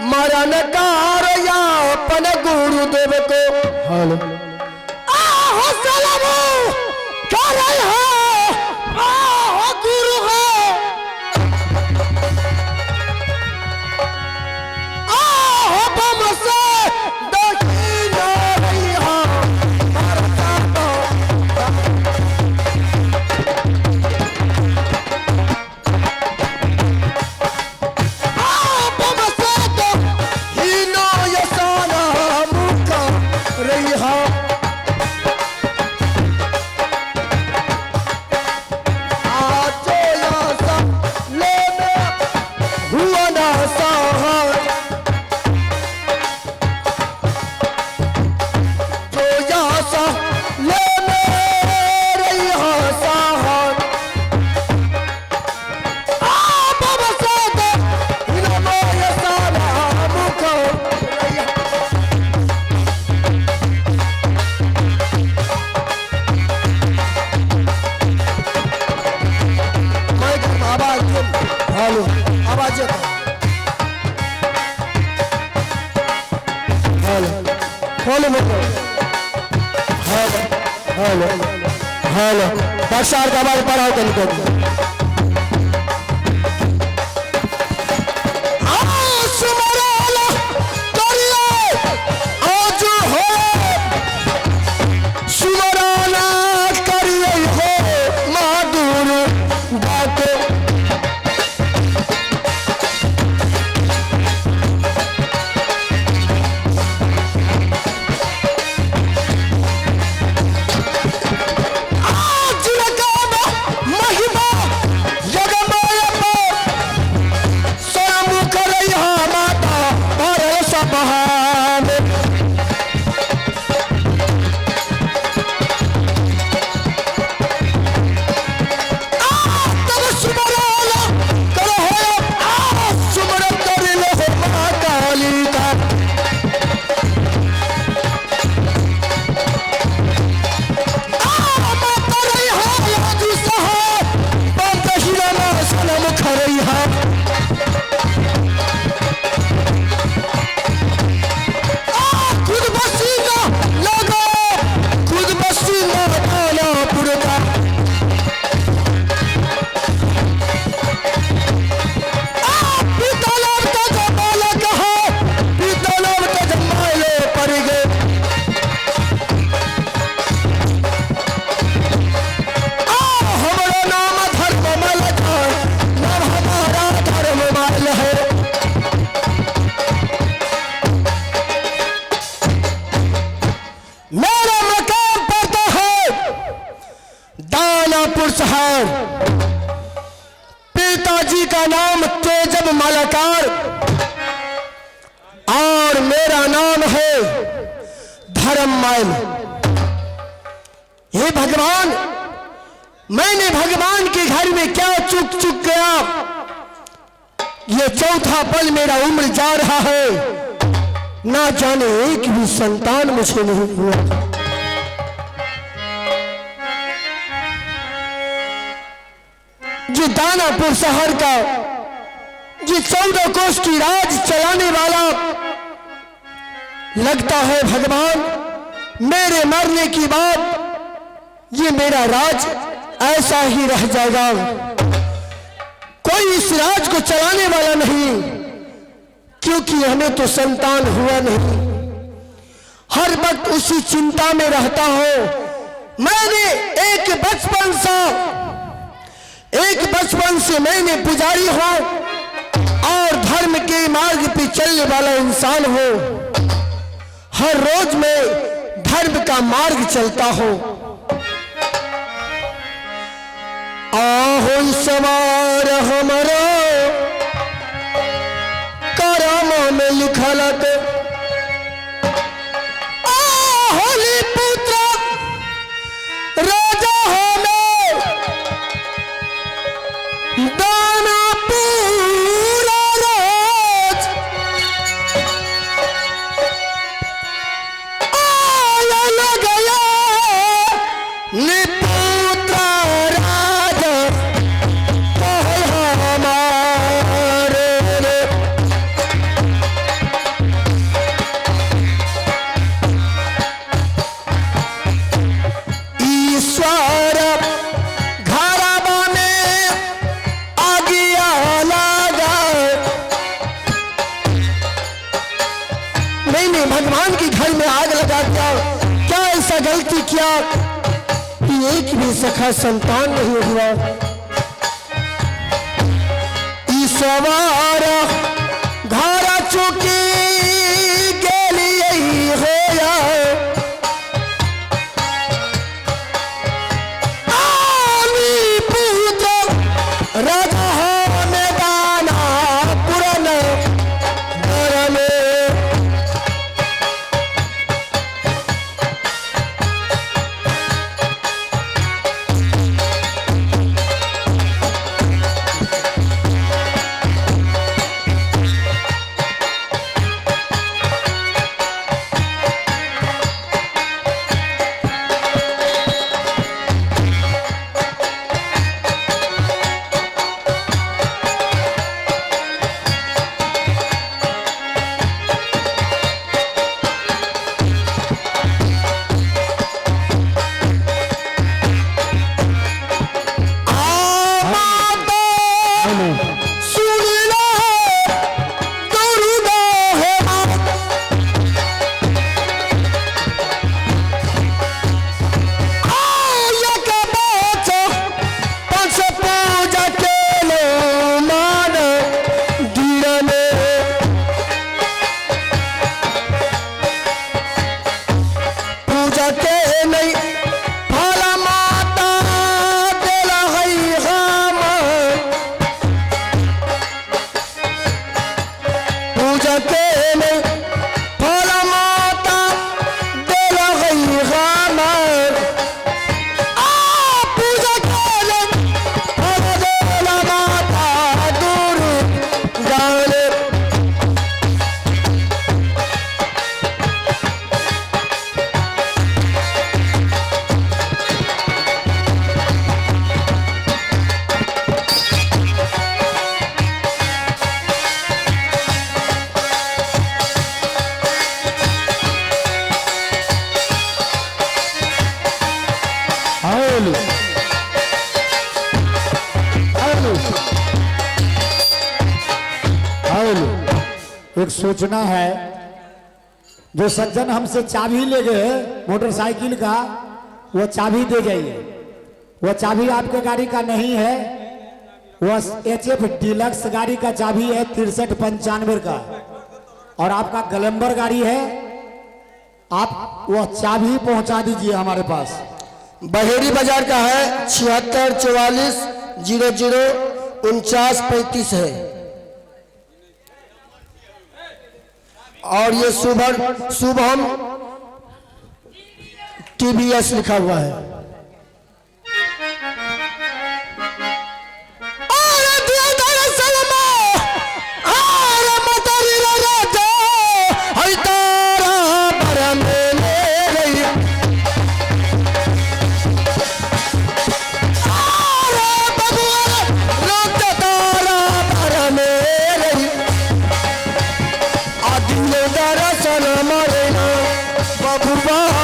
मरण कार या अपन गुरुदेव को हेलो आहो सलाम कर रहे हो आहो गुरु है आहो बम से देखी ना रही हो मरता तो आहो बम से तो ही नो यसाना मुका रही हो हेलो हेलो बक्सार का आवाज बढ़ाओ कहीं पिताजी का नाम तेजब मलकार और मेरा नाम है धर्ममल। हे भगवान, मैंने भगवान के घर में क्या चूक गया। ये चौथा पल मेरा उम्र जा रहा है, ना जाने एक भी संतान मुझे नहीं हुआ। जो दानापुर शहर का जो 14 कोस की राज चलाने वाला लगता है भगवान, मेरे मरने की बाद ये मेरा राज ऐसा ही रह जाएगा। कोई इस राज को चलाने वाला नहीं, क्योंकि हमें तो संतान हुआ नहीं। हर वक्त उसी चिंता में रहता हूं। मैंने एक बचपन से मैंने पुजारी हूं और धर्म के मार्ग पे चलने वाला इंसान हूं। हर रोज मैं धर्म का मार्ग चलता हूं। आहो सवार हमारा करम में लिखल होली पुत्र राजा हमें दाना पूरा राज आया गया निपुत्र राजा हमारा मैंने भगवान के घर में आग लगा दिया? क्या ऐसा गलती किया कि एक भी सखा संतान नहीं हुआ? ईश्वर घर चुकी गेली होया, आली पुत्र राजा होने दाना पुरन में। एक सूचना है, जो सज्जन हमसे चाबी ले गए मोटरसाइकिल का, वो चाबी दे जाइए। वो चाबी आपके गाड़ी का नहीं है, वह HF डीलक्स गाड़ी का चाबी है 6395 का, और आपका ग्लैमर गाड़ी है। आप वह चाबी पहुंचा दीजिए हमारे पास। बहेड़ी बाजार का है 7644 00 4935 है, और ये शुभम TVS लिखा हुआ है। दर्शन मरना बबुआ